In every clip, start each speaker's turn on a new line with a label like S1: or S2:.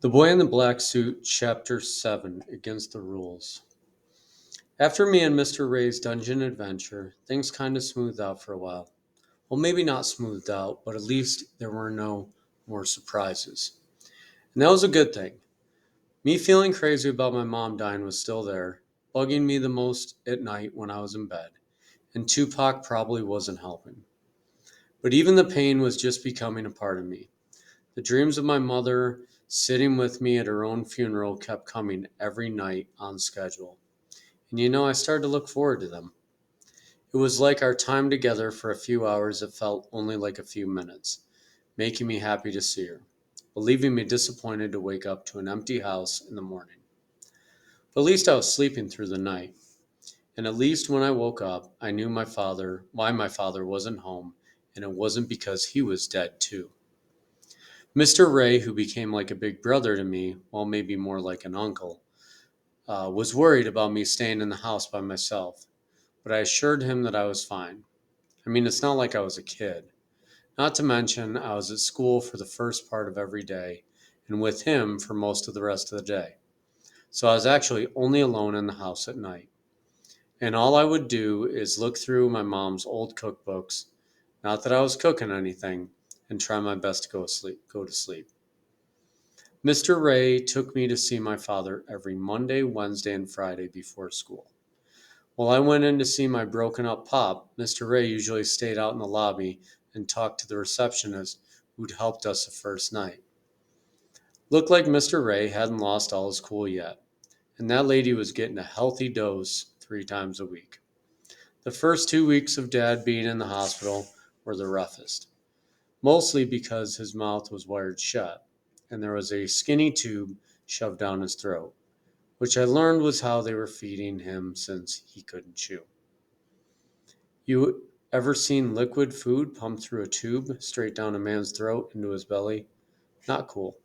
S1: The Boy in the Black Suit, Chapter 7 Against the Rules. After me and Mr. Ray's dungeon adventure, things kind of smoothed out for a while. Well, maybe not smoothed out, but at least there were no more surprises. And that was a good thing. Me feeling crazy about my mom dying was still there, bugging me the most at night when I was in bed, and Tupac probably wasn't helping. But even the pain was just becoming a part of me. The dreams of my mother sitting with me at her own funeral kept coming every night on schedule. And I started to look forward to them. It was like our time together for a few hours that felt only like a few minutes, making me happy to see her, but leaving me disappointed to wake up to an empty house in the morning. But at least I was sleeping through the night, and at least when I woke up, I knew why my father wasn't home, and it wasn't because he was dead too. Mr. Ray, who became like a big brother to me, well, maybe more like an uncle, was worried about me staying in the house by myself, but I assured him that I was fine. I mean, it's not like I was a kid. Not to mention, I was at school for the first part of every day and with him for most of the rest of the day. So I was actually only alone in the house at night. And all I would do is look through my mom's old cookbooks, not that I was cooking anything, and try my best to go to sleep. Mr. Ray took me to see my father every Monday, Wednesday, and Friday before school. While I went in to see my broken up pop, Mr. Ray usually stayed out in the lobby and talked to the receptionist who'd helped us the first night. Looked like Mr. Ray hadn't lost all his cool yet, and that lady was getting a healthy dose 3 times a week. The first 2 weeks of Dad being in the hospital were the roughest, mostly because his mouth was wired shut and there was a skinny tube shoved down his throat, which I learned was how they were feeding him since he couldn't chew. You ever seen liquid food pumped through a tube straight down a man's throat into his belly? Not cool.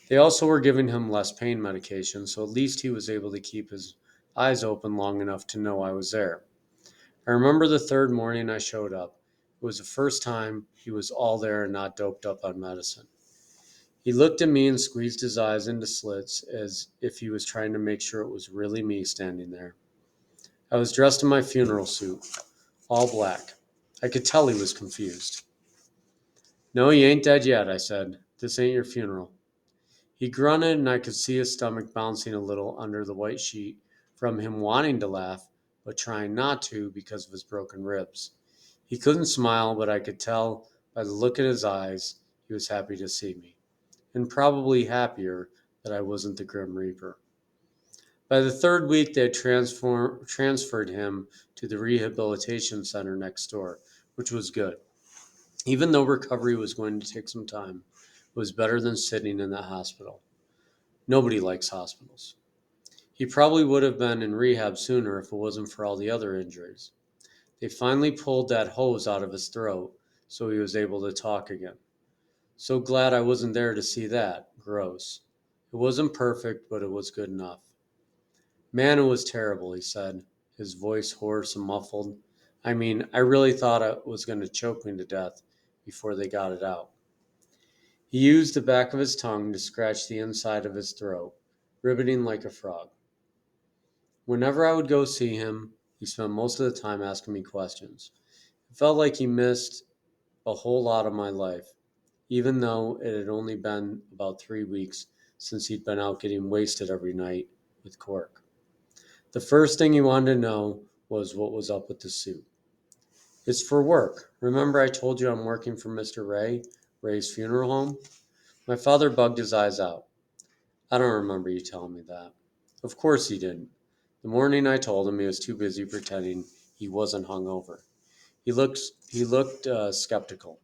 S1: They also were giving him less pain medication, so at least he was able to keep his eyes open long enough to know I was there. I remember the third morning I showed up. It was the first time he was all there and not doped up on medicine. He looked at me and squeezed his eyes into slits as if he was trying to make sure it was really me standing there. I was dressed in my funeral suit, all black. I could tell he was confused. No, you ain't dead yet, I said. This ain't your funeral. He grunted, and I could see his stomach bouncing a little under the white sheet from him wanting to laugh, but trying not to because of his broken ribs. He couldn't smile, but I could tell by the look in his eyes he was happy to see me, and probably happier that I wasn't the Grim Reaper. By the third week, they had transferred him to the rehabilitation center next door, which was good. Even though recovery was going to take some time, it was better than sitting in that hospital. Nobody likes hospitals. He probably would have been in rehab sooner if it wasn't for all the other injuries. They finally pulled that hose out of his throat so he was able to talk again. So glad I wasn't there to see that. Gross. It wasn't perfect, but it was good enough. Man, it was terrible, he said, his voice hoarse and muffled. I mean, I really thought it was going to choke me to death before they got it out. He used the back of his tongue to scratch the inside of his throat, ribbiting like a frog. Whenever I would go see him, he spent most of the time asking me questions. It felt like he missed a whole lot of my life, even though it had only been about 3 weeks since he'd been out getting wasted every night with Cork. The first thing he wanted to know was what was up with the suit. It's for work. Remember I told you I'm working for Mr. Ray's funeral home? My father bugged his eyes out. I don't remember you telling me that. Of course he didn't. The morning I told him, he was too busy pretending he wasn't hungover. He looked skeptical.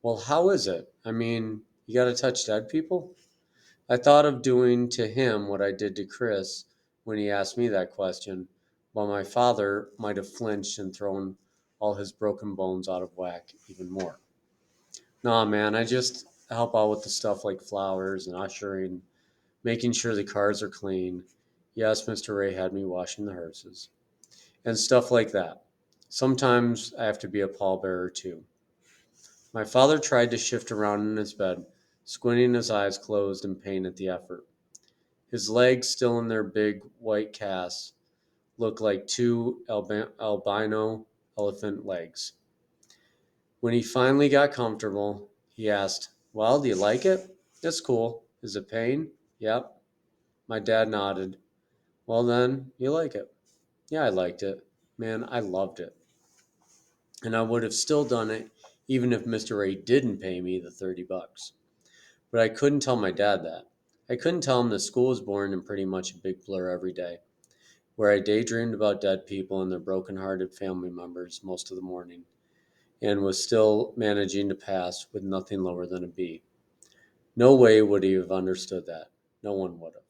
S1: Well, how is it? I mean, you got to touch dead people? I thought of doing to him what I did to Chris when he asked me that question, while my father might have flinched and thrown all his broken bones out of whack even more. Nah, man, I just help out with the stuff like flowers and ushering, making sure the cars are clean. Yes, Mr. Ray had me washing the hearses. And stuff like that. Sometimes I have to be a pallbearer too. My father tried to shift around in his bed, squinting his eyes closed in pain at the effort. His legs, still in their big white casts, looked like two albino elephant legs. When he finally got comfortable, he asked, "Well, do you like it?" "It's cool." "Is it pain?" "Yep." My dad nodded. "Well, then, you like it." Yeah, I liked it. Man, I loved it. And I would have still done it even if Mr. Ray didn't pay me the $30. But I couldn't tell my dad that. I couldn't tell him that school was boring and pretty much a big blur every day, where I daydreamed about dead people and their broken-hearted family members most of the morning, and was still managing to pass with nothing lower than a B. No way would he have understood that. No one would have.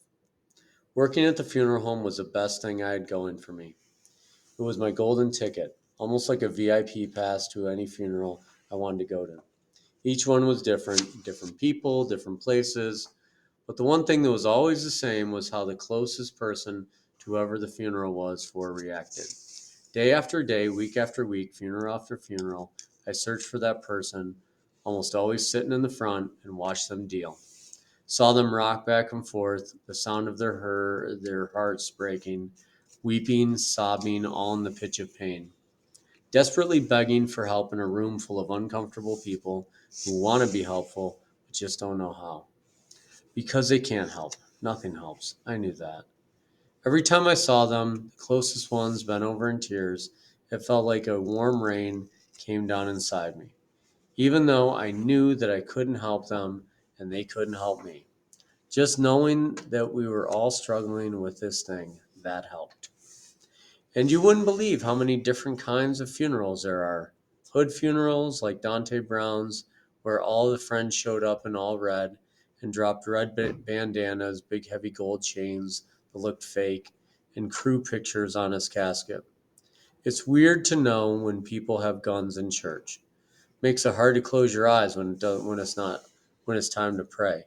S1: Working at the funeral home was the best thing I had going for me. It was my golden ticket, almost like a VIP pass to any funeral I wanted to go to. Each one was different people, different places, but the one thing that was always the same was how the closest person to whoever the funeral was for reacted. Day after day, week after week, funeral after funeral, I searched for that person, almost always sitting in the front, and watched them deal. Saw them rock back and forth, the sound of their hearts breaking, weeping, sobbing, all in the pitch of pain. Desperately begging for help in a room full of uncomfortable people who want to be helpful but just don't know how. Because they can't help. Nothing helps. I knew that. Every time I saw them, the closest ones bent over in tears, it felt like a warm rain came down inside me, even though I knew that I couldn't help them and they couldn't help me. Just knowing that we were all struggling with this thing, that helped. And you wouldn't believe how many different kinds of funerals there are. Hood funerals like Dante Brown's, where all the friends showed up in all red and dropped red bandanas, big heavy gold chains that looked fake, and crew pictures on his casket. It's weird to know when people have guns in church. Makes it hard to close your eyes when it's time to pray.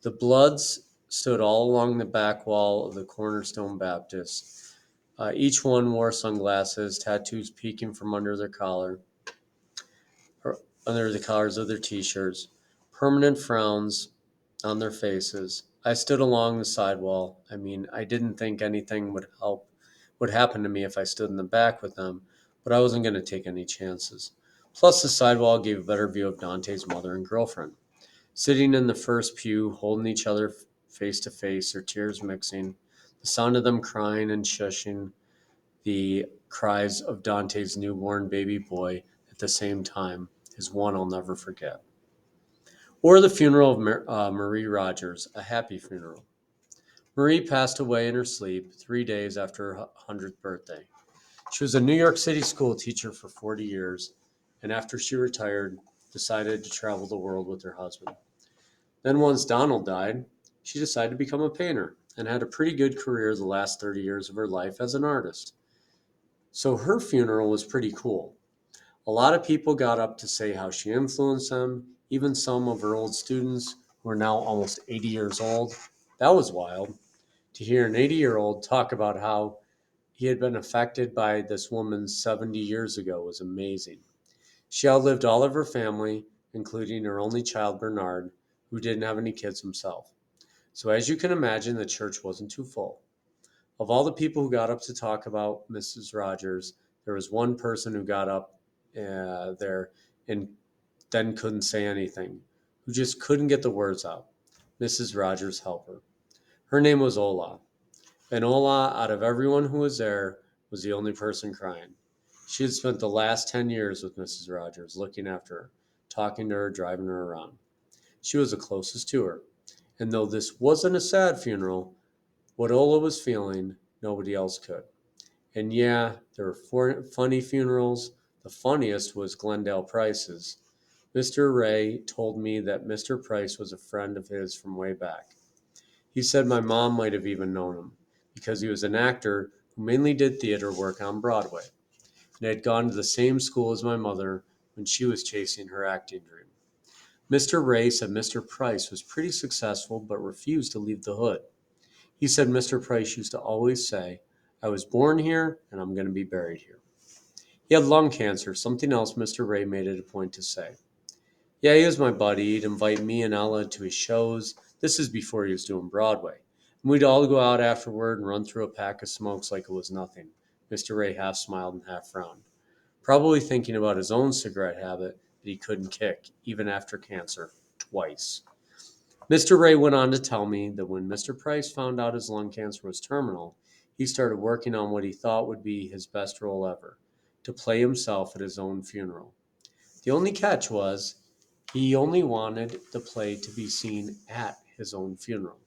S1: The Bloods stood all along the back wall of the Cornerstone Baptist. Each one wore sunglasses, tattoos peeking from or under the collars of their t-shirts, permanent frowns on their faces. I stood along the sidewall. I mean, I didn't think anything would happen to me if I stood in the back with them, but I wasn't going to take any chances. Plus, the sidewall gave a better view of Dante's mother and girlfriend, sitting in the first pew, holding each other face to face, their tears mixing, the sound of them crying and shushing the cries of Dante's newborn baby boy at the same time is one I'll never forget. Or the funeral of Marie Rogers, a happy funeral. Marie passed away in her sleep 3 days after her 100th birthday. She was a New York City school teacher for 40 years, and after she retired, decided to travel the world with her husband. Then, once Donald died, she decided to become a painter and had a pretty good career the last 30 years of her life as an artist. So her funeral was pretty cool. A lot of people got up to say how she influenced them, even some of her old students who are now almost 80 years old. That was wild. To hear an 80-year-old talk about how he had been affected by this woman 70 years ago was amazing. She outlived all of her family, including her only child, Bernard, who didn't have any kids himself. So, as you can imagine, the church wasn't too full. Of all the people who got up to talk about Mrs. Rogers, there was one person who got up there and then couldn't say anything, who just couldn't get the words out. Mrs. Rogers' helper. Her name was Ola. And Ola, out of everyone who was there, was the only person crying. She had spent the last 10 years with Mrs. Rogers, looking after her, talking to her, driving her around. She was the closest to her. And though this wasn't a sad funeral, what Ola was feeling, nobody else could. And yeah, there were funny funerals. The funniest was Glendale Price's. Mr. Ray told me that Mr. Price was a friend of his from way back. He said my mom might have even known him, because he was an actor who mainly did theater work on Broadway, and had gone to the same school as my mother when she was chasing her acting dream. Mr. Ray said Mr. Price was pretty successful but refused to leave the hood. He said Mr. Price used to always say, "I was born here and I'm going to be buried here." He had lung cancer, something else Mr. Ray made it a point to say. Yeah, he was my buddy. He'd invite me and Ella to his shows. This is before he was doing Broadway. And we'd all go out afterward and run through a pack of smokes like it was nothing. Mr. Ray half smiled and half frowned, probably thinking about his own cigarette habit that he couldn't kick, even after cancer, twice. Mr. Ray went on to tell me that when Mr. Price found out his lung cancer was terminal, he started working on what he thought would be his best role ever, to play himself at his own funeral. The only catch was he only wanted the play to be seen at his own funeral.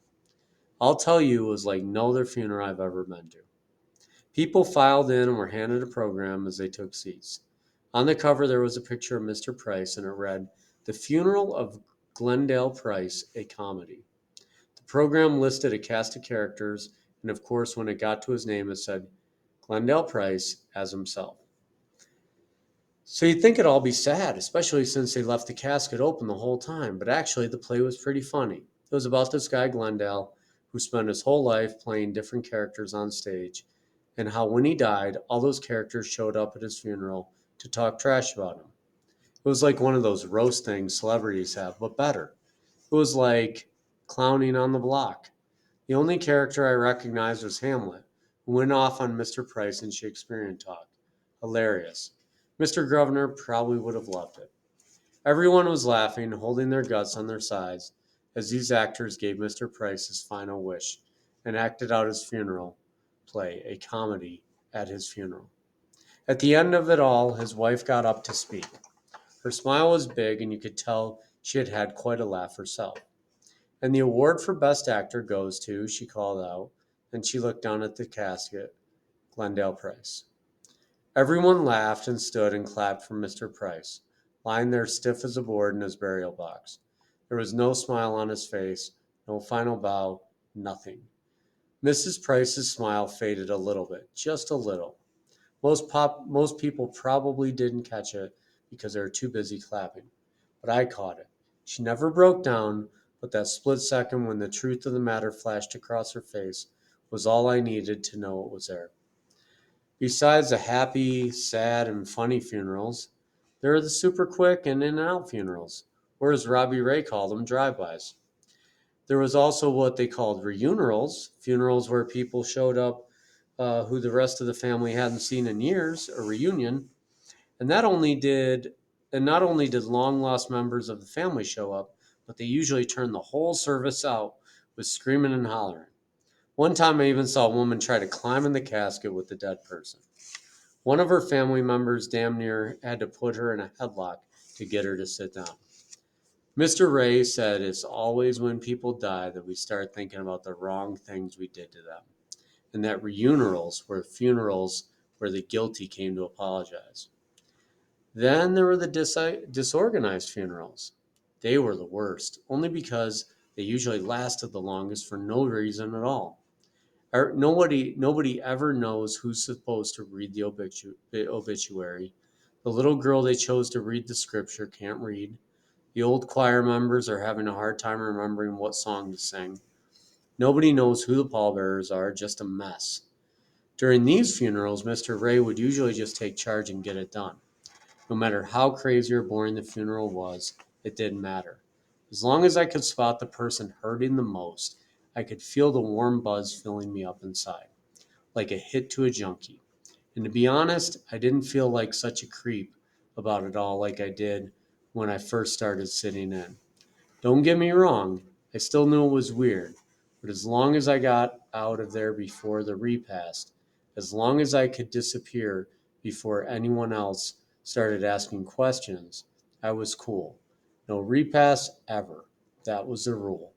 S1: I'll tell you, it was like no other funeral I've ever been to. People filed in and were handed a program as they took seats. On the cover, there was a picture of Mr. Price, and it read, "The Funeral of Glendale Price, a Comedy." The program listed a cast of characters, and of course, when it got to his name, it said Glendale Price as himself. So you'd think it'd all be sad, especially since they left the casket open the whole time, but actually, the play was pretty funny. It was about this guy, Glendale, who spent his whole life playing different characters on stage, and how when he died, all those characters showed up at his funeral to talk trash about him. It was like one of those roast things celebrities have, but better. It was like clowning on the block. The only character I recognized was Hamlet, who went off on Mr. Price in Shakespearean talk. Hilarious. Mr. Governor probably would have loved it. Everyone was laughing, holding their guts on their sides, as these actors gave Mr. Price his final wish and acted out his funeral play, a comedy at his funeral. At the end of it all, his wife got up to speak. Her smile was big, and you could tell she had had quite a laugh herself. "And the award for Best Actor goes to," she called out, and she looked down at the casket, "Glendale Price." Everyone laughed and stood and clapped for Mr. Price, lying there stiff as a board in his burial box. There was no smile on his face, no final bow, nothing. Mrs. Price's smile faded a little bit, just a little. Most people probably didn't catch it because they were too busy clapping, but I caught it. She never broke down, but that split second when the truth of the matter flashed across her face was all I needed to know it was there. Besides the happy, sad, and funny funerals, there are the super quick and in and out funerals, or as Robbie Ray called them, drive-bys. There was also what they called reuninerals, funerals where people showed up who the rest of the family hadn't seen in years, a reunion, and not only did long lost members of the family show up, but they usually turned the whole service out with screaming and hollering. One time I even saw a woman try to climb in the casket with the dead person. One of her family members damn near had to put her in a headlock to get her to sit down. Mr. Ray said it's always when people die that we start thinking about the wrong things we did to them, and that reuninerals were funerals where the guilty came to apologize. Then there were the disorganized funerals. They were the worst, only because they usually lasted the longest for no reason at all. Nobody ever knows who's supposed to read the obituary. The little girl they chose to read the scripture can't read. The old choir members are having a hard time remembering what song to sing. Nobody knows who the pallbearers are, just a mess. During these funerals, Mr. Ray would usually just take charge and get it done. No matter how crazy or boring the funeral was, it didn't matter. As long as I could spot the person hurting the most, I could feel the warm buzz filling me up inside, like a hit to a junkie. And to be honest, I didn't feel like such a creep about it all like I did when I first started sitting in. Don't get me wrong, I still knew it was weird, but as long as I got out of there before the repast, as long as I could disappear before anyone else started asking questions, I was cool. No repast ever. That was the rule.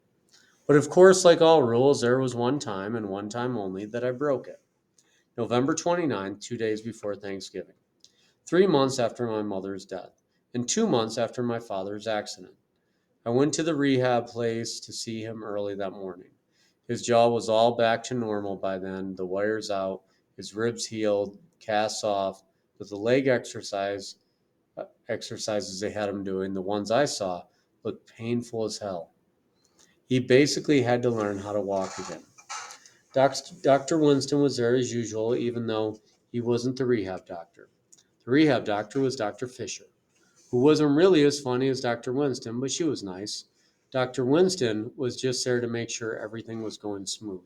S1: But of course, like all rules, there was one time and one time only that I broke it. November 29th, 2 days before Thanksgiving, 3 months after my mother's death, and 2 months after my father's accident. I went to the rehab place to see him early that morning. His jaw was all back to normal by then, the wires out, his ribs healed, casts off, but the exercises they had him doing, the ones I saw, looked painful as hell. He basically had to learn how to walk again. Dr. Winston was there as usual, even though he wasn't the rehab doctor. The rehab doctor was Dr. Fisher, who wasn't really as funny as Dr. Winston, but she was nice. Dr. Winston was just there to make sure everything was going smooth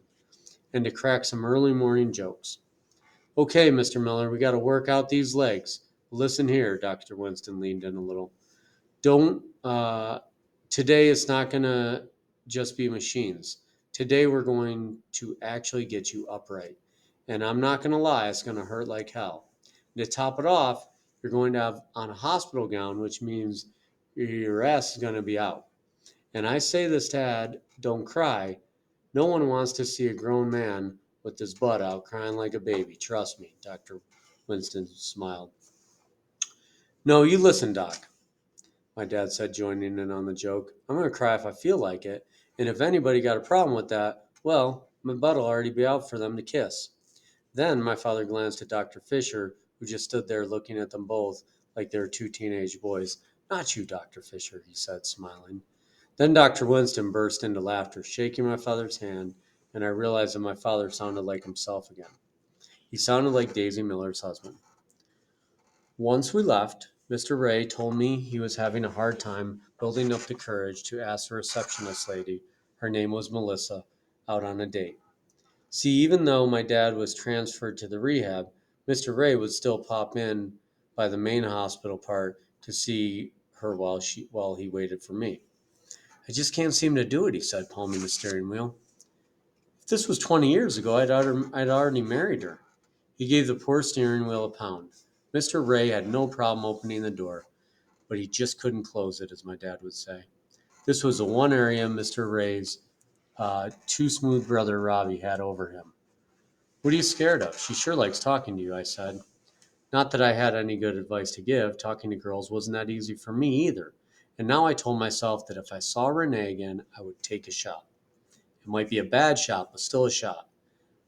S1: and to crack some early morning jokes. Okay, Mr. Miller, we got to work out these legs. Listen here, Dr. Winston leaned in a little. Don't, today it's not going to just be machines. Today we're going to actually get you upright. And I'm not going to lie, it's going to hurt like hell. And to top it off, you're going to have on a hospital gown, which means your ass is going to be out. And I say this, Tad, don't cry. No one wants to see a grown man with his butt out crying like a baby. Trust me, Dr. Winston smiled. No, you listen, Doc, my dad said, joining in on the joke. I'm going to cry if I feel like it. And if anybody got a problem with that, well, my butt will already be out for them to kiss. Then my father glanced at Dr. Fisher, who just stood there looking at them both like they were two teenage boys. Not you, Dr. Fisher, he said, smiling. Then Dr. Winston burst into laughter, shaking my father's hand, and I realized that my father sounded like himself again. He sounded like Daisy Miller's husband. Once we left, Mr. Ray told me he was having a hard time building up the courage to ask the receptionist lady, her name was Melissa, out on a date. See, even though my dad was transferred to the rehab, Mr. Ray would still pop in by the main hospital part to see her while he waited for me. I just can't seem to do it, he said, palming the steering wheel. If this was 20 years ago, I'd already married her. He gave the poor steering wheel a pound. Mr. Ray had no problem opening the door, but he just couldn't close it, as my dad would say. This was the one area Mr. Ray's too smooth brother Robbie had over him. What are you scared of? She sure likes talking to you, I said. Not that I had any good advice to give. Talking to girls wasn't that easy for me either. And now I told myself that if I saw Renee again, I would take a shot. It might be a bad shot, but still a shot.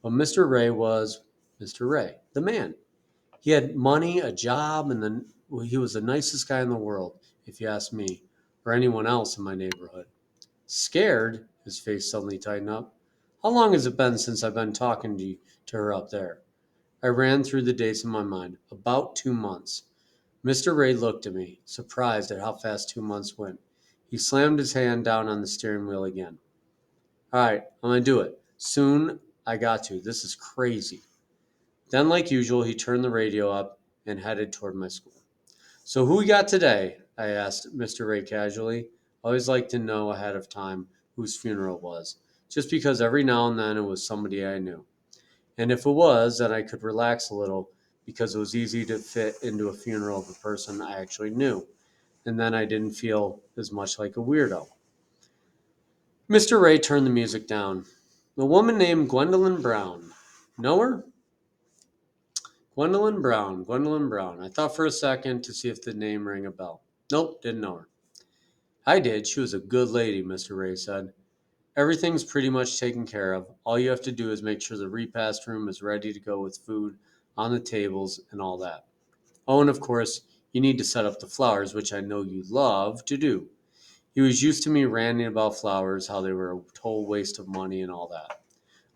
S1: But Mr. Ray was Mr. Ray, the man. He had money, a job, and then he was the nicest guy in the world, if you ask me, or anyone else in my neighborhood. Scared? His face suddenly tightened up. How long has it been since I've been talking to her up there? I ran through the dates in my mind. About 2 months. Mr. Ray looked at me, surprised at how fast 2 months went. He slammed his hand down on the steering wheel again. All right, I'm going to do it. Soon I got to. This is crazy. Then, like usual, he turned the radio up and headed toward my school. So, who we got today? I asked Mr. Ray casually. I always like to know ahead of time whose funeral it was, just because every now and then it was somebody I knew. And if it was, then I could relax a little because it was easy to fit into a funeral of a person I actually knew. And then I didn't feel as much like a weirdo. Mr. Ray turned the music down. A woman named Gwendolyn Brown. Know her? Gwendolyn Brown. Gwendolyn Brown. I thought for a second to see if the name rang a bell. Nope, didn't know her. I did. She was a good lady, Mr. Ray said. Everything's pretty much taken care of. All you have to do is make sure the repast room is ready to go with food on the tables and all that. Oh, and of course, you need to set up the flowers, which I know you love to do. He was used to me ranting about flowers, how they were a total waste of money and all that.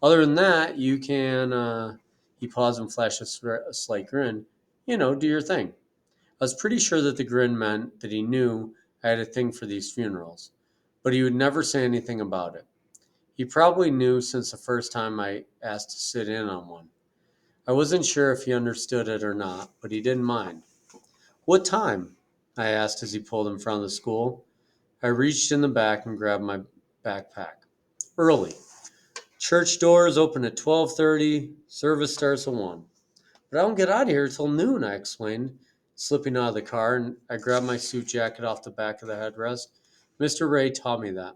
S1: Other than that, you can, he paused and flashed a slight grin, do your thing. I was pretty sure that the grin meant that he knew I had a thing for these funerals, but he would never say anything about it. He probably knew since the first time I asked to sit in on one. I wasn't sure if he understood it or not, but he didn't mind. What time? I asked as he pulled in front of the school. I reached in the back and grabbed my backpack. Early. Church doors open at 12:30. Service starts at 1. But I don't get out of here till noon, I explained, slipping out of the car, and I grabbed my suit jacket off the back of the headrest. Mr. Ray taught me that.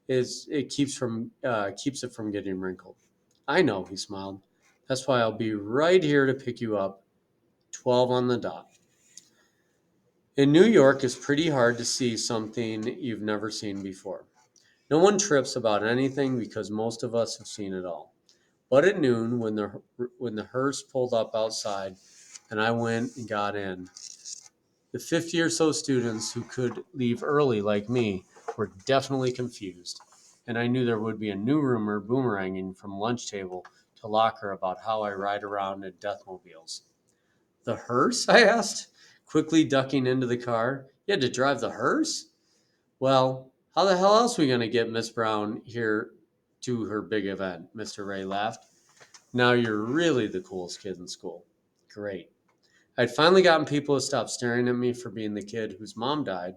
S1: It keeps it from getting wrinkled. I know, he smiled. That's why I'll be right here to pick you up, 12 on the dot. In New York, it's pretty hard to see something you've never seen before. No one trips about anything because most of us have seen it all. But at noon, when the hearse pulled up outside and I went and got in, the 50 or so students who could leave early like me were definitely confused, and I knew there would be a new rumor boomeranging from lunch table to locker about how I ride around in deathmobiles. The hearse? I asked, quickly ducking into the car. You had to drive the hearse? Well, how the hell else are we going to get Miss Brown here to her big event? Mr. Ray laughed. Now you're really the coolest kid in school. Great. I'd finally gotten people to stop staring at me for being the kid whose mom died,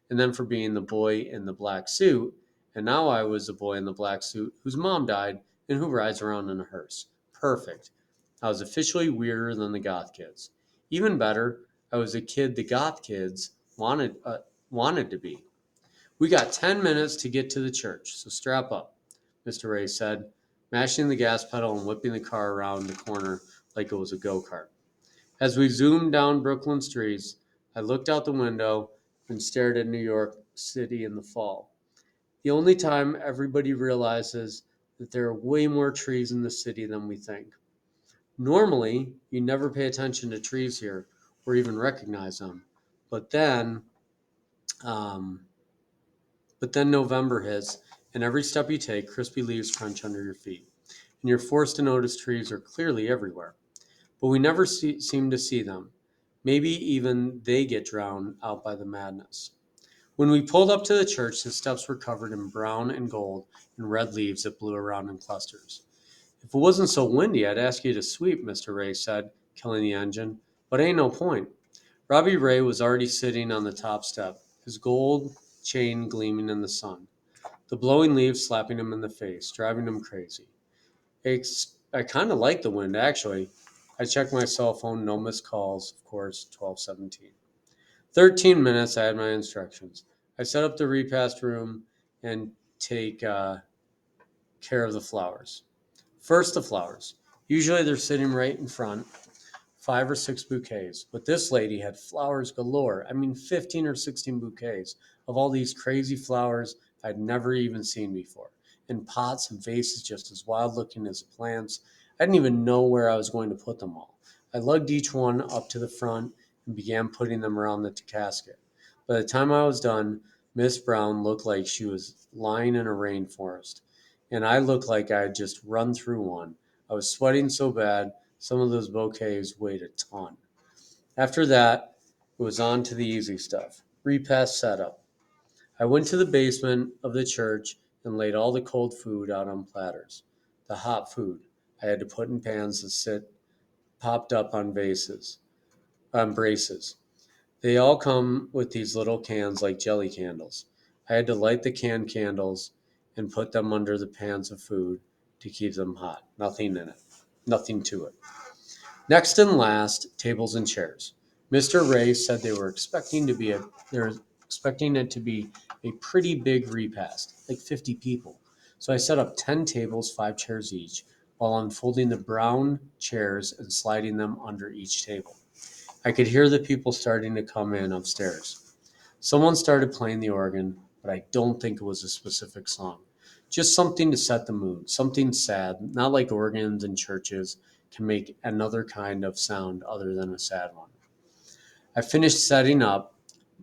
S1: and then for being the boy in the black suit, and now I was the boy in the black suit whose mom died and who rides around in a hearse. Perfect. I was officially weirder than the goth kids. Even better, I was a kid the goth kids wanted to be. We got 10 minutes to get to the church, so strap up, Mr. Ray said, mashing the gas pedal and whipping the car around the corner like it was a go-kart. As we zoomed down Brooklyn streets, I looked out the window and stared at New York City in the fall. The only time everybody realizes that there are way more trees in the city than we think. Normally, you never pay attention to trees here or even recognize them. But then, um, but then November hits, and every step you take, crispy leaves crunch under your feet, and you're forced to notice trees are clearly everywhere. But we never seem to see them. Maybe even they get drowned out by the madness. When we pulled up to the church, the steps were covered in brown and gold and red leaves that blew around in clusters. If it wasn't so windy, I'd ask you to sweep, Mr. Ray said, killing the engine. But ain't no point. Robbie Ray was already sitting on the top step, his gold chain gleaming in the sun, the blowing leaves slapping him in the face, driving him crazy. I kind of like the wind, actually. I checked my cell phone, no missed calls, of course, 12:17. 13 minutes, I had my instructions. I set up the repast room and take care of the flowers. First, the flowers. Usually they're sitting right in front, 5 or 6 bouquets. But this lady had flowers galore. I mean, 15 or 16 bouquets of all these crazy flowers I'd never even seen before. In pots and vases just as wild looking as the plants. I didn't even know where I was going to put them all. I lugged each one up to the front and began putting them around the casket. By the time I was done, Miss Brown looked like she was lying in a rainforest, and I looked like I had just run through one. I was sweating so bad, some of those bouquets weighed a ton. After that, it was on to the easy stuff, repast setup. I went to the basement of the church and laid all the cold food out on platters. The hot food I had to put in pans that sit popped up on braces. They all come with these little cans like jelly candles. I had to light the candles and put them under the pans of food to keep them hot. Nothing in it. Nothing to it. Next and last, tables and chairs. Mr. Ray said they were expecting it to be a pretty big repast, like 50 people. So I set up 10 tables, 5 chairs each, while unfolding the brown chairs and sliding them under each table. I could hear the people starting to come in upstairs. Someone started playing the organ, but I don't think it was a specific song. Just something to set the mood, something sad, not like organs in churches can make another kind of sound other than a sad one. I finished setting up,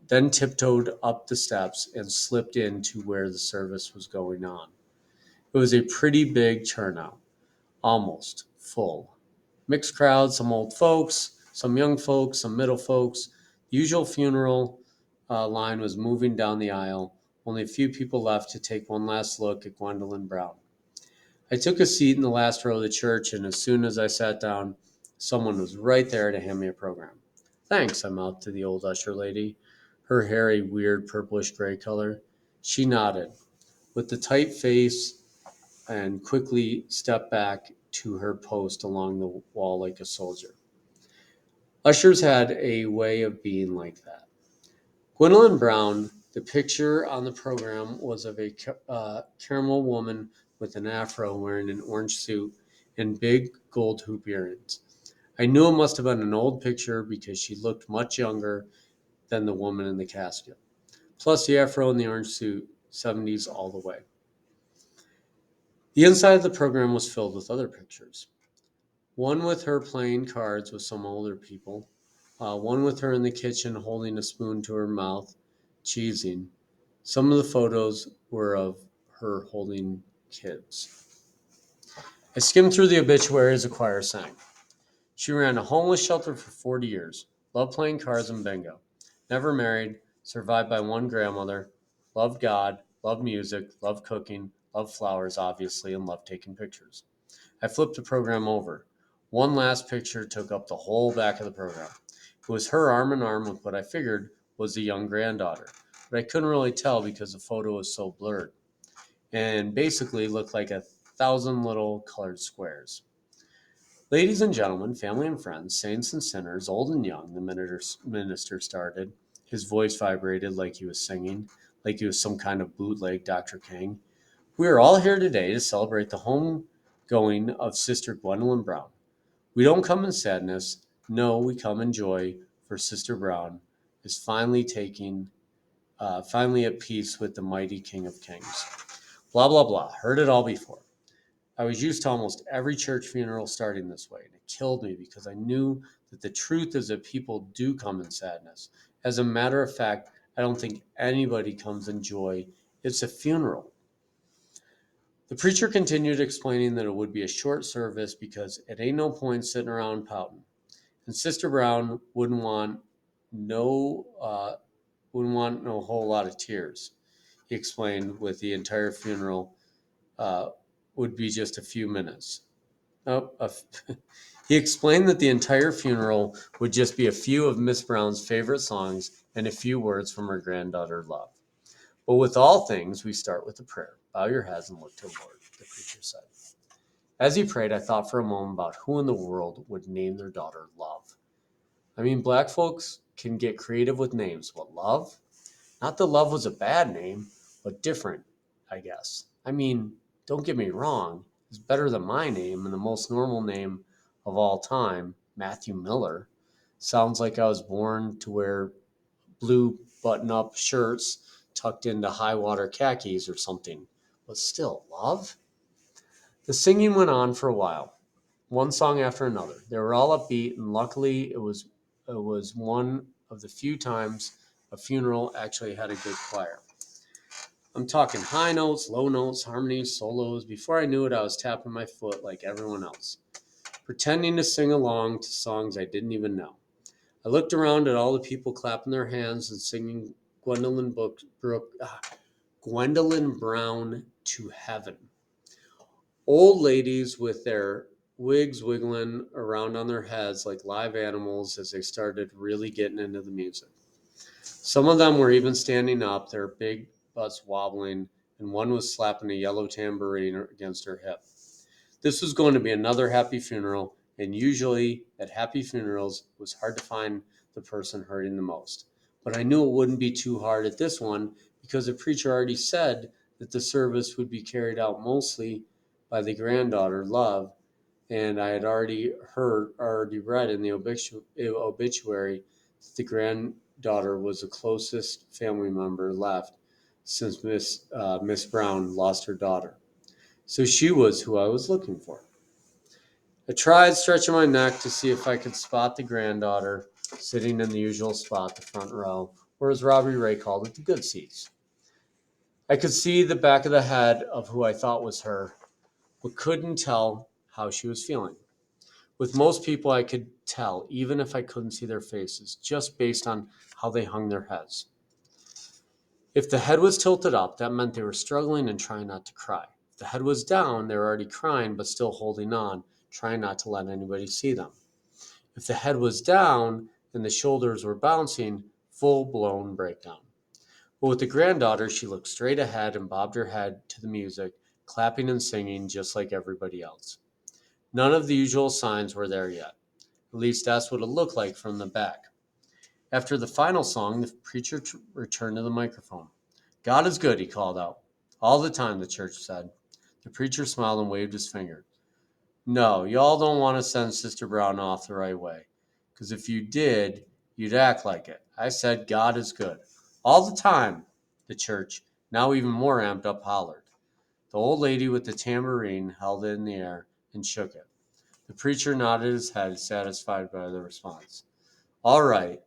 S1: then tiptoed up the steps and slipped into where the service was going on. It was a pretty big turnout, almost full. Mixed crowd, some old folks, some young folks, some middle folks. The usual funeral line was moving down the aisle, only a few people left to take one last look at Gwendolyn Brown. I took a seat in the last row of the church, and as soon as I sat down, someone was right there to hand me a program. Thanks, I mouthed to the old usher lady, her hair a weird purplish gray color. She nodded, with the tight face, and quickly stepped back to her post along the wall like a soldier. Ushers had a way of being like that. Gwendolyn Brown, the picture on the program was of a caramel woman with an afro wearing an orange suit and big gold hoop earrings. I knew it must have been an old picture because she looked much younger than the woman in the casket. Plus, the afro and the orange suit, 70s all the way. The inside of the program was filled with other pictures. One with her playing cards with some older people, one with her in the kitchen holding a spoon to her mouth, cheesing. Some of the photos were of her holding kids. I skimmed through the obituary as the choir sang. She ran a homeless shelter for 40 years. Loved playing cards and bingo. Never married. Survived by one grandmother. Loved God. Loved music. Loved cooking. Loved flowers, obviously, and loved taking pictures. I flipped the program over. One last picture took up the whole back of the program. It was her arm in arm with what I figured was the young granddaughter, but I couldn't really tell because the photo was so blurred and basically looked like 1,000 little colored squares. Ladies and gentlemen, family and friends, saints and sinners, old and young, the minister started. His voice vibrated like he was singing, like he was some kind of bootleg Dr. King. We are all here today to celebrate the homegoing of Sister Gwendolyn Brown. We don't come in sadness. No, we come in joy, for Sister Brown is finally at peace with the mighty King of Kings. Blah, blah, blah. Heard it all before. I was used to almost every church funeral starting this way, and it killed me because I knew that the truth is that people do come in sadness. As a matter of fact, I don't think anybody comes in joy. It's a funeral. The preacher continued explaining that it would be a short service because it ain't no point sitting around pouting. And Sister Brown wouldn't want no whole lot of tears. He explained with the entire funeral would be just a few minutes. Oh, he explained that the entire funeral would just be a few of Miss Brown's favorite songs and a few words from her granddaughter, Love. But with all things, we start with a prayer. Bow your heads and look to the Lord, the preacher said. As he prayed, I thought for a moment about who in the world would name their daughter Love. I mean, black folks can get creative with names, but Love? Not that Love was a bad name, but different, I guess. I mean, don't get me wrong, it's better than my name and the most normal name of all time, Matthew Miller. Sounds like I was born to wear blue button-up shirts tucked into high-water khakis or something. But still, Love? The singing went on for a while, one song after another. They were all upbeat, and luckily it was one of the few times a funeral actually had a good choir. I'm talking high notes, low notes, harmonies, solos. Before I knew it, I was tapping my foot like everyone else, pretending to sing along to songs I didn't even know. I looked around at all the people clapping their hands and singing Gwendolyn Brown to heaven. Old ladies with their wigs wiggling around on their heads like live animals as they started really getting into the music. Some of them were even standing up, their big butts wobbling, and one was slapping a yellow tambourine against her hip. This was going to be another happy funeral, and usually at happy funerals it was hard to find the person hurting the most. But I knew it wouldn't be too hard at this one because the preacher already said that the service would be carried out mostly by the granddaughter, Love, and I had already read in the obituary that the granddaughter was the closest family member left since Miss Brown lost her daughter. So she was who I was looking for. I tried stretching my neck to see if I could spot the granddaughter sitting in the usual spot, the front row, or as Robbie Ray called it, the good seats. I could see the back of the head of who I thought was her, but couldn't tell how she was feeling. With most people, I could tell, even if I couldn't see their faces, just based on how they hung their heads. If the head was tilted up, that meant they were struggling and trying not to cry. If the head was down, they were already crying but still holding on, trying not to let anybody see them. If the head was down and the shoulders were bouncing, full-blown breakdown. But with the granddaughter, she looked straight ahead and bobbed her head to the music, clapping and singing just like everybody else. None of the usual signs were there yet. At least that's what it looked like from the back. After the final song, the preacher returned to the microphone. God is good, he called out. All the time, the church said. The preacher smiled and waved his finger. No, y'all don't want to send Sister Brown off the right way. Because if you did, you'd act like it. I said God is good. All the time, the church, now even more amped up, hollered. The old lady with the tambourine held it in the air and shook it. The preacher nodded his head, satisfied by the response. All right,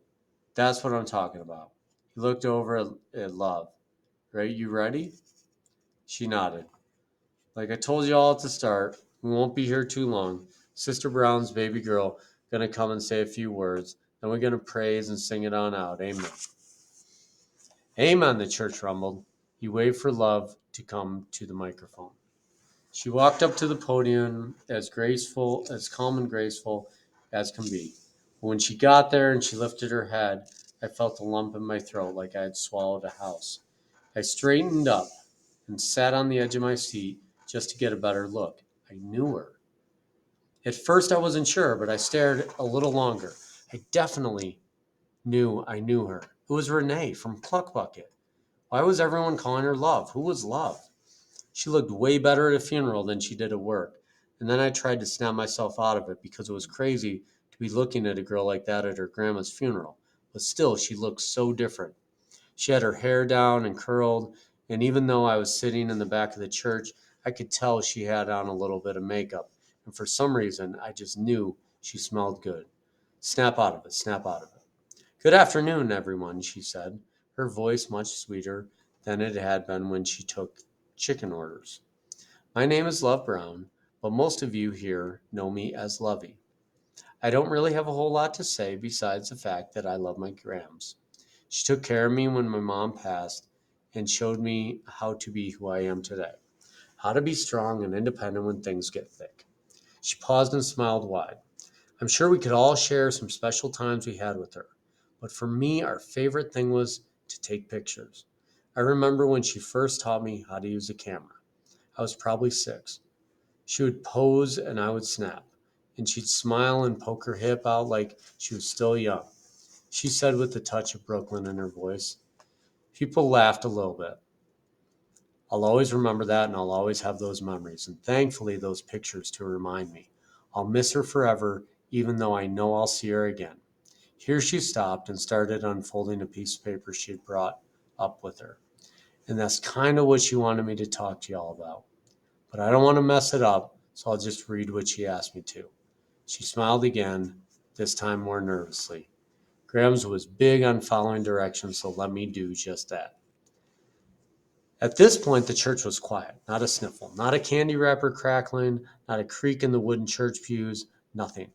S1: that's what I'm talking about. He looked over at Love. Right, you ready? She nodded. Like I told you all at the start, we won't be here too long. Sister Brown's baby girl gonna come and say a few words, Then we're going to praise and sing it on out. Amen. Amen, the church rumbled. He waved for Love to come to the microphone. She walked up to the podium as calm and graceful as can be. But when she got there and she lifted her head, I felt a lump in my throat like I had swallowed a house. I straightened up and sat on the edge of my seat just to get a better look. I knew her. At first I wasn't sure, but I stared a little longer. I definitely knew I knew her. It was Renee from Cluck Bucket. Why was everyone calling her Love? Who was Love? She looked way better at a funeral than she did at work. And then I tried to snap myself out of it because it was crazy to be looking at a girl like that at her grandma's funeral. But still, she looked so different. She had her hair down and curled, and even though I was sitting in the back of the church, I could tell she had on a little bit of makeup. And for some reason, I just knew she smelled good. Snap out of it, snap out of it. Good afternoon, everyone, she said, her voice much sweeter than it had been when she took chicken orders. My name is Love Brown, but most of you here know me as Lovey. I don't really have a whole lot to say besides the fact that I love my Grams. She took care of me when my mom passed and showed me how to be who I am today, how to be strong and independent when things get thick. She paused and smiled wide. I'm sure we could all share some special times we had with her, but for me, our favorite thing was to take pictures. I remember when she first taught me how to use a camera. I was probably 6. She would pose and I would snap, and she'd smile and poke her hip out like she was still young. She said with a touch of Brooklyn in her voice. People laughed a little bit. I'll always remember that, and I'll always have those memories, and thankfully those pictures to remind me. I'll miss her forever, even though I know I'll see her again. Here she stopped and started unfolding a piece of paper she'd brought up with her. And that's kind of what she wanted me to talk to y'all about. But I don't want to mess it up, so I'll just read what she asked me to. She smiled again, this time more nervously. Grams was big on following directions, so let me do just that. At this point, the church was quiet. Not a sniffle, not a candy wrapper crackling, not a creak in the wooden church pews, nothing.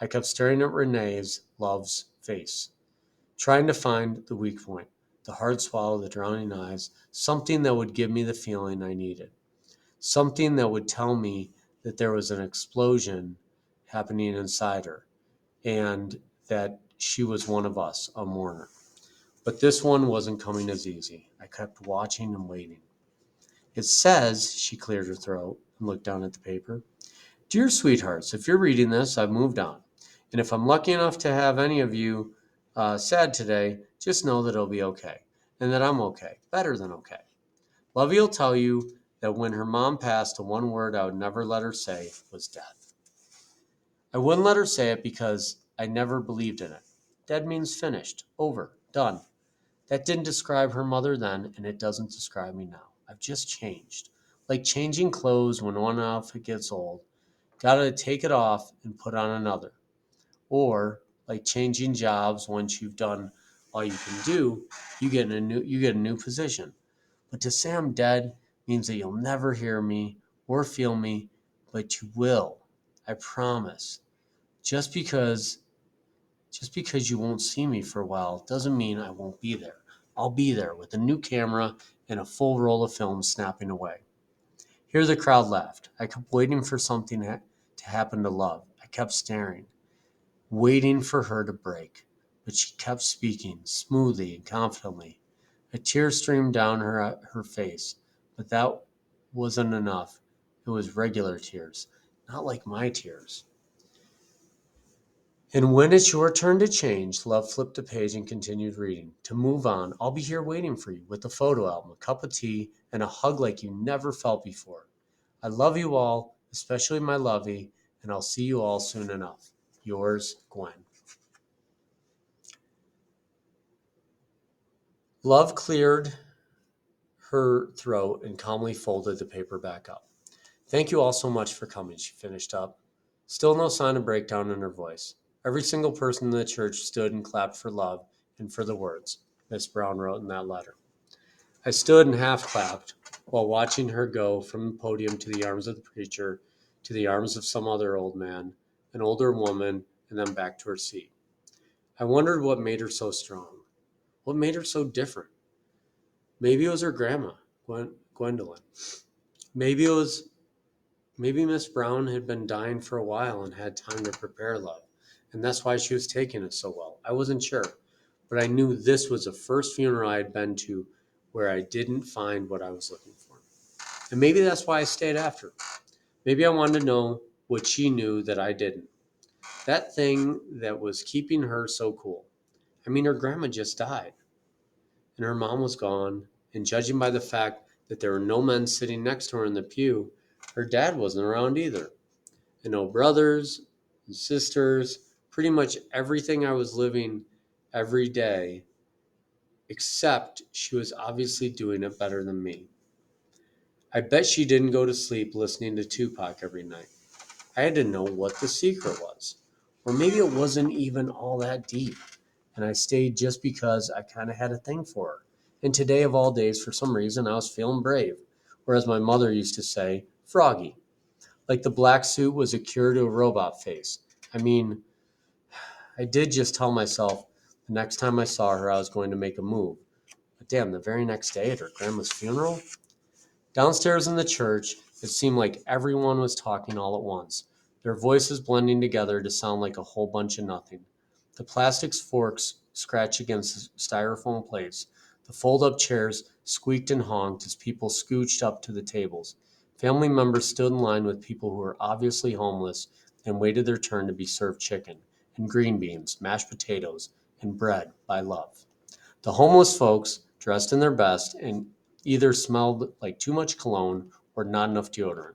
S1: I kept staring at Renee's, Love's, face, trying to find the weak point, the hard swallow, the drowning eyes, something that would give me the feeling I needed. Something that would tell me that there was an explosion happening inside her and that she was one of us, a mourner. But this one wasn't coming as easy. I kept watching and waiting. It says, she cleared her throat and looked down at the paper, Dear sweethearts, if you're reading this, I've moved on. And if I'm lucky enough to have any of you sad today, just know that it'll be okay. And that I'm okay. Better than okay. Lovey will tell you that when her mom passed, the one word I would never let her say was death. I wouldn't let her say it because I never believed in it. Dead means finished, over, done. That didn't describe her mother then, and it doesn't describe me now. I've just changed. Like changing clothes when one outfit gets old. Gotta take it off and put on another. Or like changing jobs once you've done all you can do, you get a new position. But to say I'm dead means that you'll never hear me or feel me, but you will. I promise. Just because you won't see me for a while doesn't mean I won't be there. I'll be there with a new camera and a full roll of film snapping away. Here the crowd laughed. I kept waiting for something to happen to Love. I kept staring, waiting for her to break. But she kept speaking, smoothly and confidently. A tear streamed down her face, but that wasn't enough. It was regular tears, not like my tears. And when it's your turn to change, Love flipped a page and continued reading. To move on, I'll be here waiting for you with a photo album, a cup of tea, and a hug like you never felt before. I love you all, especially my Lovey, and I'll see you all soon enough. Yours, Gwen. Love cleared her throat and calmly folded the paper back up. Thank you all so much for coming, she finished up. Still no sign of breakdown in her voice. Every single person in the church stood and clapped for Love and for the words Miss Brown wrote in that letter. I stood and half clapped while watching her go from the podium to the arms of the preacher, to the arms of some other old man, an older woman, and then back to her seat. I wondered what made her so strong. What made her so different? Maybe it was her grandma, Gwendolyn. Maybe it was maybe Miss Brown had been dying for a while and had time to prepare love, and that's why she was taking it so well. I wasn't sure, but I knew this was the first funeral I had been to where I didn't find what I was looking for. And maybe that's why I stayed after. Maybe I wanted to know what she knew that I didn't. That thing that was keeping her so cool. I mean, her grandma just died, and her mom was gone, and judging by the fact that there were no men sitting next to her in the pew, her dad wasn't around either. And no brothers and sisters, pretty much everything I was living every day, except she was obviously doing it better than me. I bet she didn't go to sleep listening to Tupac every night. I had to know what the secret was. Or maybe it wasn't even all that deep, and I stayed just because I kind of had a thing for her. And today, of all days, for some reason, I was feeling brave. Or as my mother used to say, froggy. Like the black suit was a cure to a robot face. I mean, I did just tell myself the next time I saw her, I was going to make a move. But damn, the very next day at her grandma's funeral? Downstairs in the church, it seemed like everyone was talking all at once, their voices blending together to sound like a whole bunch of nothing. The plastic forks scratched against the styrofoam plates. The fold up chairs squeaked and honked as people scooched up to the tables. Family members stood in line with people who were obviously homeless and waited their turn to be served chicken and green beans, mashed potatoes, and bread by love. The homeless folks, dressed in their best, and either smelled like too much cologne or not enough deodorant.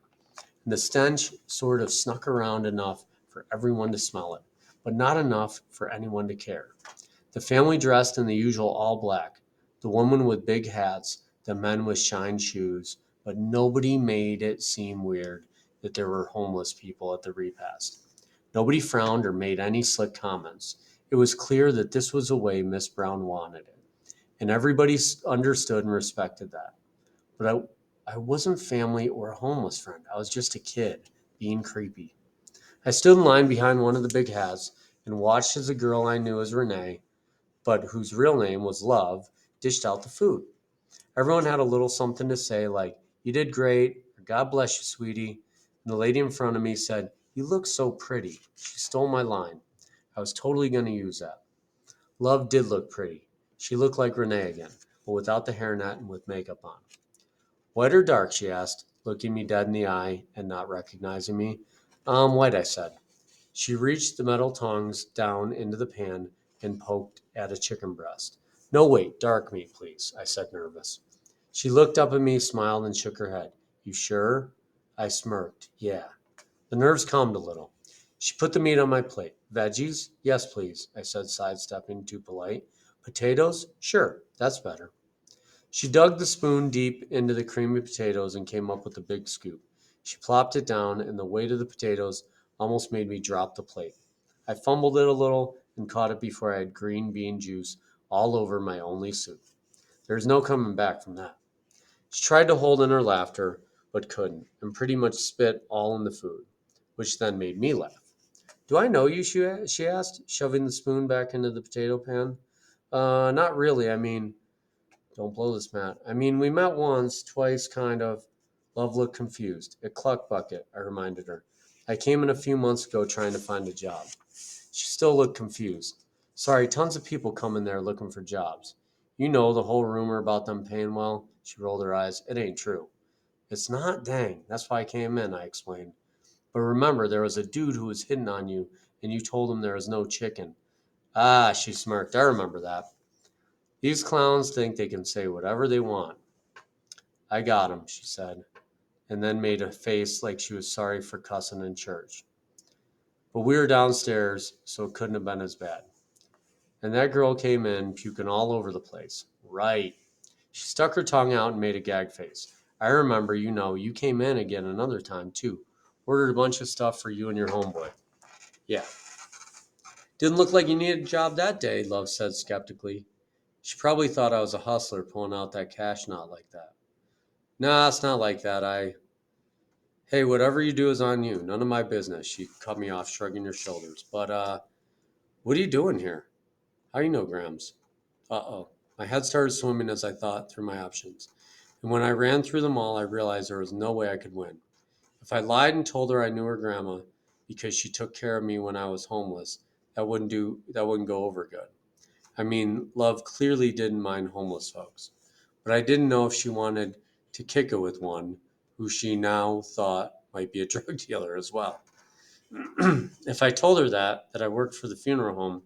S1: And the stench sort of snuck around enough for everyone to smell it, but not enough for anyone to care. The family dressed in the usual all black, the women with big hats, the men with shine shoes, but nobody made it seem weird that there were homeless people at the repast. Nobody frowned or made any slick comments. It was clear that this was the way Miss Brown wanted it, and everybody understood and respected that. But I wasn't family or a homeless friend. I was just a kid being creepy. I stood in line behind one of the big hats and watched as a girl I knew as Renee, but whose real name was Love, dished out the food. Everyone had a little something to say, like, "You did great," or "God bless you, sweetie." And the lady in front of me said, "You look so pretty." She stole my line. I was totally going to use that. Love did look pretty. She looked like Renee again, but without the hairnet and with makeup on. "White or dark?" she asked, looking me dead in the eye and not recognizing me. White, I said. She reached the metal tongs down into the pan and poked at a chicken breast. "No, wait, dark meat, please," I said, nervous. She looked up at me, smiled, and shook her head. "You sure?" I smirked. "Yeah." The nerves calmed a little. She put the meat on my plate. "Veggies?" "Yes, please," I said, sidestepping, too polite. "Potatoes?" "Sure, that's better." She dug the spoon deep into the creamy potatoes and came up with a big scoop. She plopped it down, and the weight of the potatoes almost made me drop the plate. I fumbled it a little and caught it before I had green bean juice all over my only soup. There's no coming back from that. She tried to hold in her laughter, but couldn't, and pretty much spit all in the food, which then made me laugh. "Do I know you?" she asked, shoving the spoon back into the potato pan. Not really. I mean, don't blow this, Matt. I mean, we met once, twice, kind of. Love looked confused. At Cluck Bucket, I reminded her. I came in a few months ago trying to find a job. She still looked confused. "Sorry, tons of people come in there looking for jobs. You know, the whole rumor about them paying well." She rolled her eyes. "It ain't true." "It's not? Dang. That's why I came in," I explained. "But remember, there was a dude who was hitting on you, and you told him there was no chicken." "Ah," she smirked. "I remember that. These clowns think they can say whatever they want." "I got him," she said, and then made a face like she was sorry for cussing in church. But we were downstairs, so it couldn't have been as bad. And that girl came in, puking all over the place. "Right." She stuck her tongue out and made a gag face. "I remember, you came in again another time, too. Ordered a bunch of stuff for you and your homeboy." "Yeah." "Didn't look like you needed a job that day," Love said skeptically. She probably thought I was a hustler pulling out that cash knot like that. "Nah, it's not like that. Hey, whatever you do is on you. None of my business." She cut me off, shrugging her shoulders. "But, what are you doing here?" How do you know, Grams? Uh-oh. My head started swimming as I thought through my options. And when I ran through them all, I realized there was no way I could win. If I lied and told her I knew her grandma because she took care of me when I was homeless, that wouldn't go over good. I mean, Love clearly didn't mind homeless folks, but I didn't know if she wanted to kick it with one who she now thought might be a drug dealer as well. If I told her that I worked for the funeral home,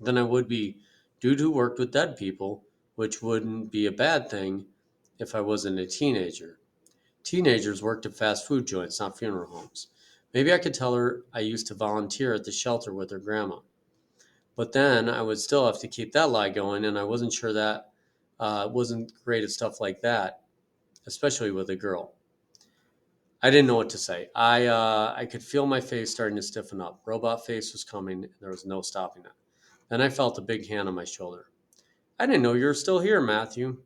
S1: then I would be dude who worked with dead people, which wouldn't be a bad thing if I wasn't a teenager. Teenagers worked at fast food joints, not funeral homes. Maybe I could tell her I used to volunteer at the shelter with her grandma. But then I would still have to keep that lie going, and I wasn't sure that wasn't great at stuff like that, especially with a girl. I didn't know what to say. I could feel my face starting to stiffen up. Robot face was coming, and there was no stopping it. Then I felt a big hand on my shoulder. I didn't know you were still here, Matthew.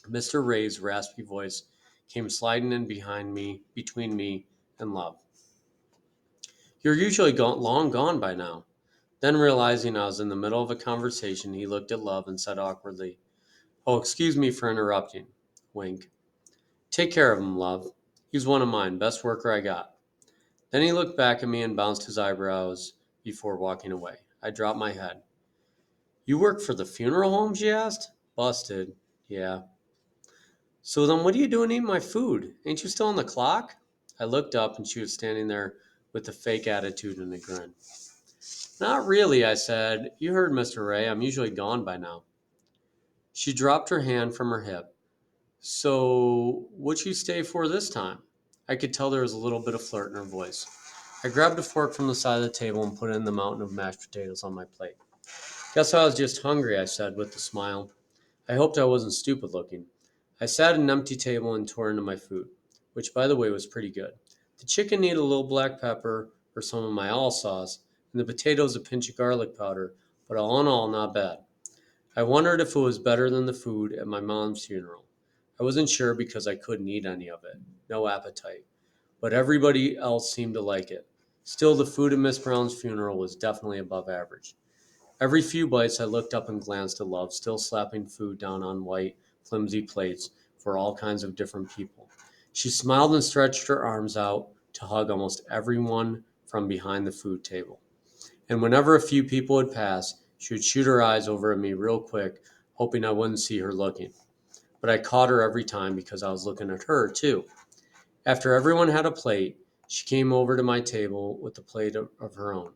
S1: Mr. Ray's raspy voice came sliding in behind me, between me and Love. You're usually long gone by now. Then, realizing I was in the middle of a conversation, he looked at Love and said awkwardly, "Oh, excuse me for interrupting." Wink. "Take care of him, Love. He's one of mine, best worker I got." Then he looked back at me and bounced his eyebrows before walking away. I dropped my head. "You work for the funeral home?" she asked. "Busted." "Yeah." "So then what are you doing eating my food? Ain't you still on the clock?" I looked up and she was standing there with a fake attitude and a grin. "Not really," I said. "You heard Mr. Ray. I'm usually gone by now." She dropped her hand from her hip. "So, what'd you stay for this time?" I could tell there was a little bit of flirt in her voice. I grabbed a fork from the side of the table and put it in the mountain of mashed potatoes on my plate. "Guess I was just hungry," I said with a smile. I hoped I wasn't stupid looking. I sat at an empty table and tore into my food, which, by the way, was pretty good. The chicken needed a little black pepper or some of my all sauce, and the potatoes a pinch of garlic powder, but all in all, not bad. I wondered if it was better than the food at my mom's funeral. I wasn't sure because I couldn't eat any of it. No appetite. But everybody else seemed to like it. Still, the food at Miss Brown's funeral was definitely above average. Every few bites, I looked up and glanced at Love, still slapping food down on white, flimsy plates for all kinds of different people. She smiled and stretched her arms out to hug almost everyone from behind the food table. And whenever a few people would pass, she would shoot her eyes over at me real quick, hoping I wouldn't see her looking. But I caught her every time because I was looking at her, too. After everyone had a plate, she came over to my table with a plate of her own.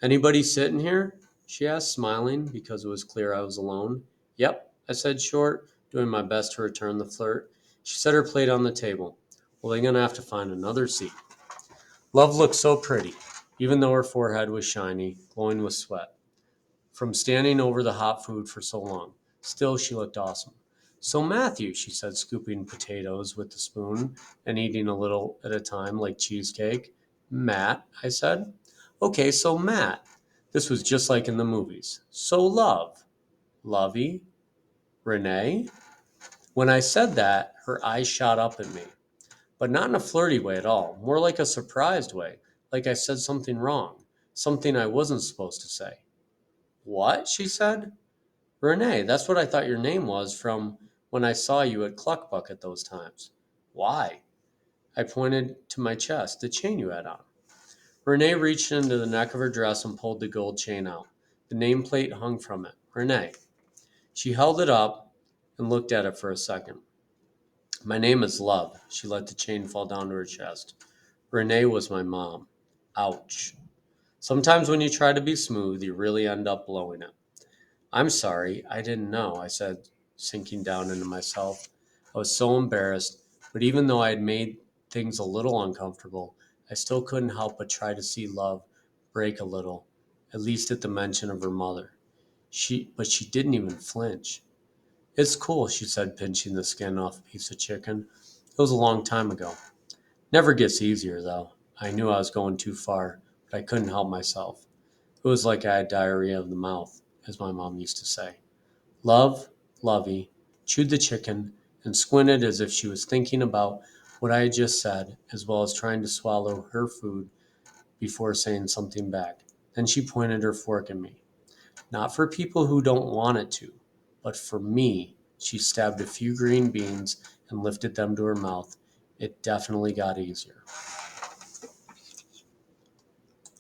S1: "Anybody sitting here?" she asked, smiling because it was clear I was alone. "Yep," I said short, doing my best to return the flirt. She set her plate on the table. "Well, they're going to have to find another seat." Love looked so pretty, even though her forehead was shiny, glowing with sweat, from standing over the hot food for so long. Still, she looked awesome. "So, Matthew," she said, scooping potatoes with the spoon and eating a little at a time like cheesecake. "Matt," I said. "Okay, so Matt." This was just like in the movies. "So, Love." "Lovey?" "Renee?" When I said that, her eyes shot up at me, but not in a flirty way at all, more like a surprised way, like I said something wrong, something I wasn't supposed to say. "What?" she said. "Renee, that's what I thought your name was from when I saw you at Cluckbuck at those times." "Why?" I pointed to my chest, the chain you had on. Renee reached into the neck of her dress and pulled the gold chain out. The nameplate hung from it. "Renee." She held it up and looked at it for a second. "My name is Love." She let the chain fall down to her chest. "Renee was my mom." Ouch. Sometimes when you try to be smooth, you really end up blowing it. "I'm sorry, I didn't know," I said, sinking down into myself. I was so embarrassed, but even though I had made things a little uncomfortable, I still couldn't help but try to see Love break a little, at least at the mention of her mother. But she didn't even flinch. "It's cool," she said, pinching the skin off a piece of chicken. "It was a long time ago." Never gets easier, though. I knew I was going too far, but I couldn't help myself. It was like I had diarrhea of the mouth, as my mom used to say. Love, Lovey, chewed the chicken and squinted as if she was thinking about what I had just said, as well as trying to swallow her food before saying something back. Then she pointed her fork at me. Not for people who don't want it to, but for me. She stabbed a few green beans and lifted them to her mouth. It definitely got easier.